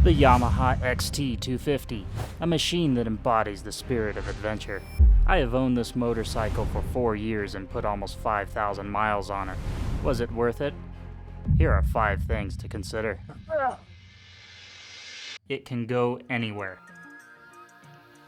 The Yamaha Xt 250, a machine that embodies the spirit of adventure. I have owned this motorcycle for 4 years and put almost 5,000 miles on it. Was it worth it? Here are 5 things to consider. It can go anywhere.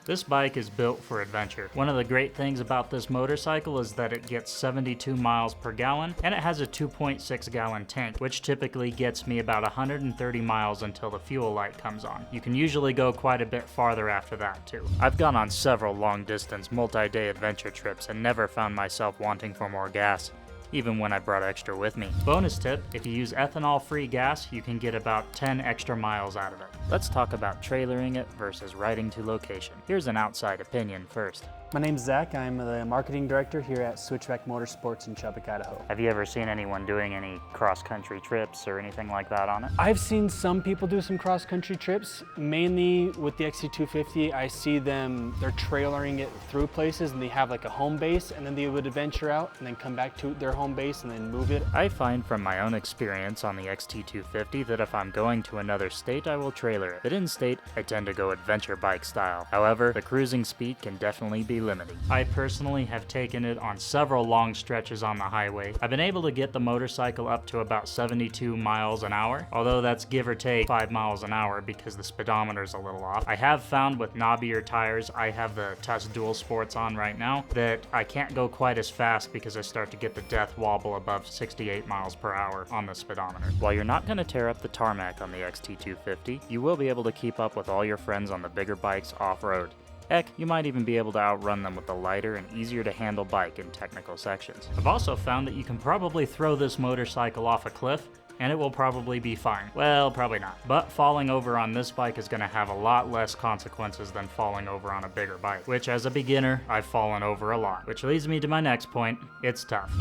This bike is built for adventure. One of the great things about this motorcycle is that it gets 72 miles per gallon, and it has a 2.6 gallon tank, which typically gets me about 130 miles until the fuel light comes on. You can usually go quite a bit farther after that too. I've gone on several long distance multi-day adventure trips and never found myself wanting for more gas, even when I brought extra with me. Bonus tip, if you use ethanol-free gas, you can get about 10 extra miles out of it. Let's talk about trailering it versus riding to location. Here's an outside opinion first. My name's Zach. I'm the marketing director here at Switchback Motorsports in Chubbuck, Idaho. Have you ever seen anyone doing any cross-country trips or anything like that on it? I've seen some people do some cross-country trips, mainly with the XT250. I see them, they're trailering it through places and they have like a home base and then they would adventure out and then come back to their home base and then move it. I find from my own experience on the XT250 that if I'm going to another state, I will trailer it. But in state, I tend to go adventure bike style. However, the cruising speed can definitely be limiting. I personally have taken it on several long stretches on the highway. I've been able to get the motorcycle up to about 72 miles an hour, although that's give or take 5 miles an hour because the speedometer's a little off. I have found with knobbier tires, I have the Tuss Dual Sports on right now, that I can't go quite as fast because I start to get the death wobble above 68 miles per hour on the speedometer. While you're not going to tear up the tarmac on the XT250, you will be able to keep up with all your friends on the bigger bikes off-road. Heck, you might even be able to outrun them with the lighter and easier to handle bike in technical sections. I've also found that you can probably throw this motorcycle off a cliff and it will probably be fine. Well, probably not. But falling over on this bike is going to have a lot less consequences than falling over on a bigger bike, which as a beginner, I've fallen over a lot. Which leads me to my next point, it's tough.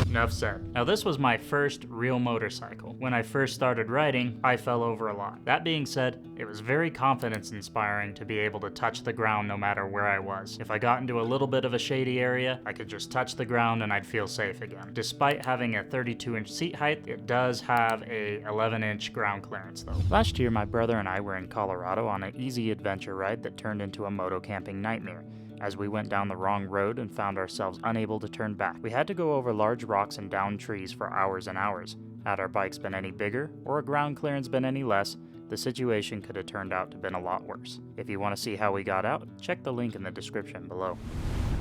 Enough said. Now this was my first real motorcycle. When I first started riding, I fell over a lot. That being said, it was very confidence inspiring to be able to touch the ground no matter where I was. If I got into a little bit of a shady area, I could just touch the ground and I'd feel safe again. Despite having a 32-inch seat height, it does have a 11-inch ground clearance though. Last year, my brother and I were in Colorado on an easy adventure ride that turned into a MotoCamping nightmare, as we went down the wrong road and found ourselves unable to turn back. We had to go over large rocks and down trees for hours and hours. Had our bikes been any bigger, or a ground clearance been any less, the situation could have turned out to have been a lot worse. If you want to see how we got out, check the link in the description below.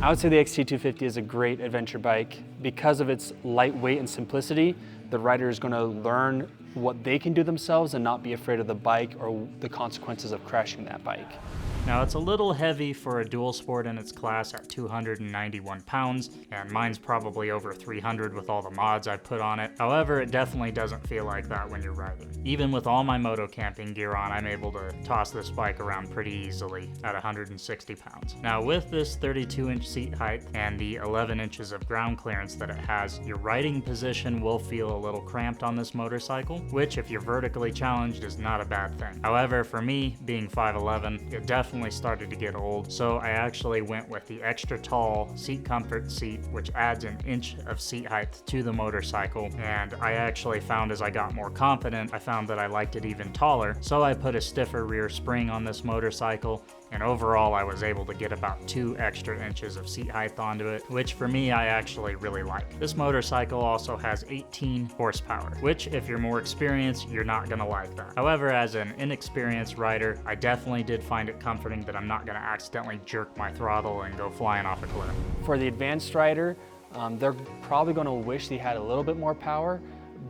I would say the XT250 is a great adventure bike. Because of its lightweight and simplicity, the rider is going to learn what they can do themselves and not be afraid of the bike or the consequences of crashing that bike. Now it's a little heavy for a dual sport in its class at 291 pounds, and mine's probably over 300 with all the mods I put on it. However, it definitely doesn't feel like that when you're riding. Even with all my MotoCamping gear on, I'm able to toss this bike around pretty easily at 160 pounds. Now with this 32-inch seat height and the 11 inches of ground clearance that it has, your riding position will feel a little cramped on this motorcycle, which if you're vertically challenged is not a bad thing. However, for me, being 5'11", it definitely started to get old, so I actually went with the extra tall seat comfort seat, which adds an inch of seat height to the motorcycle. And I actually found as I got more confident, I found that I liked it even taller, so I put a stiffer rear spring on this motorcycle, and overall I was able to get about 2 extra inches of seat height onto it, which for me I actually really like. This motorcycle also has 18 horsepower, which if you're more experienced, you're not gonna like that. However, as an inexperienced rider, I definitely did find it comforting that I'm not gonna accidentally jerk my throttle and go flying off a cliff. For the advanced rider, they're probably going to wish they had a little bit more power,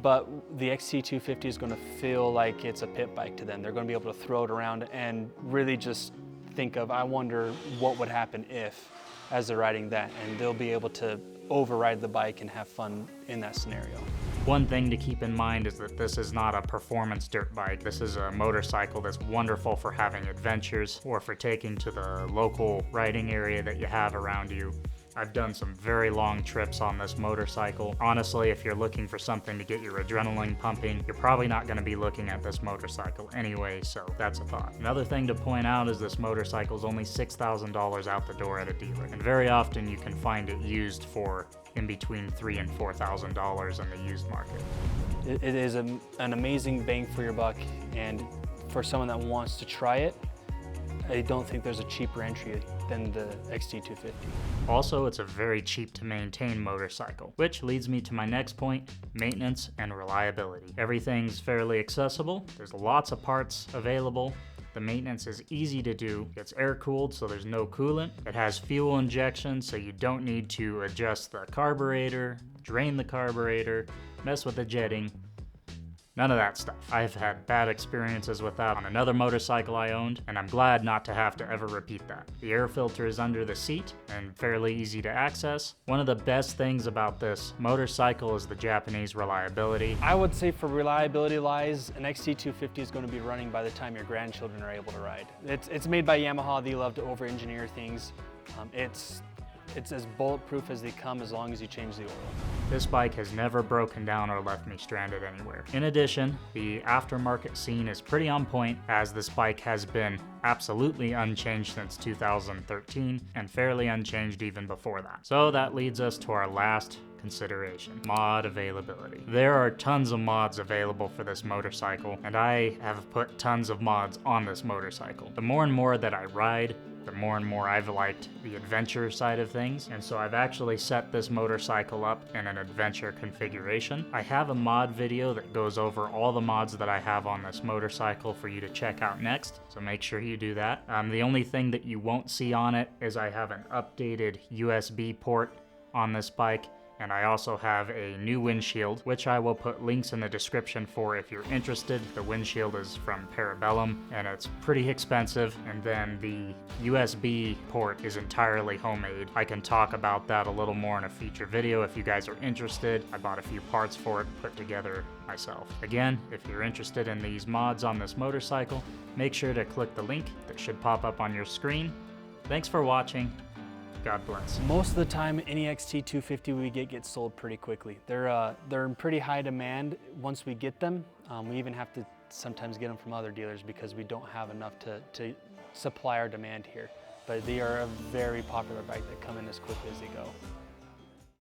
but the XT250 is going to feel like it's a pit bike to them. They're going to be able to throw it around and really just think of, I wonder what would happen if, as they're riding that, and they'll be able to override the bike and have fun in that scenario. One thing to keep in mind is that this is not a performance dirt bike. This is a motorcycle that's wonderful for having adventures or for taking to the local riding area that you have around you. I've done some very long trips on this motorcycle. Honestly, if you're looking for something to get your adrenaline pumping, you're probably not going to be looking at this motorcycle anyway, so that's a thought. Another thing to point out is this motorcycle is only $6,000 out the door at a dealer, and very often you can find it used for in between $3,000 and $4,000 in the used market. It is an amazing bang for your buck, and for someone that wants to try it, I don't think there's a cheaper entry than the Xt250. Also, it's a very cheap to maintain motorcycle, which leads me to my next point, maintenance and reliability. Everything's fairly accessible, there's lots of parts available, the maintenance is easy to do, it's air-cooled so there's no coolant, it has fuel injection so you don't need to adjust the carburetor, drain the carburetor, mess with the jetting, none of that stuff. I've had bad experiences with that on another motorcycle I owned, and I'm glad not to have to ever repeat that. The air filter is under the seat and fairly easy to access. One of the best things about this motorcycle is the Japanese reliability. I would say for reliability-wise, an Xt250 is going to be running by the time your grandchildren are able to ride. It's made by Yamaha. They love to over-engineer things. It's as bulletproof as they come as long as you change the oil. This bike has never broken down or left me stranded anywhere. In addition, the aftermarket scene is pretty on point, as this bike has been absolutely unchanged since 2013 and fairly unchanged even before that. So that leads us to our last consideration, mod availability. There are tons of mods available for this motorcycle, and I have put tons of mods on this motorcycle. The more and more that I ride, the more and more I've liked the adventure side of things, and so I've actually set this motorcycle up in an adventure configuration. I have a mod video that goes over all the mods that I have on this motorcycle for you to check out next, so make sure you do that. The only thing that you won't see on it is I have an updated USB port on this bike, and I also have a new windshield, which I will put links in the description for if you're interested. The windshield is from Parabellum, and it's pretty expensive, and then the USB port is entirely homemade. I can talk about that a little more in a future video if you guys are interested. I bought a few parts for it, put together myself. Again, if you're interested in these mods on this motorcycle, make sure to click the link that should pop up on your screen. Thanks for watching. God bless. Most of the time, any Xt250 we get gets sold pretty quickly. They're in pretty high demand once we get them. We even have to sometimes get them from other dealers because we don't have enough to supply our demand here. But they are a very popular bike that come in as quickly as they go.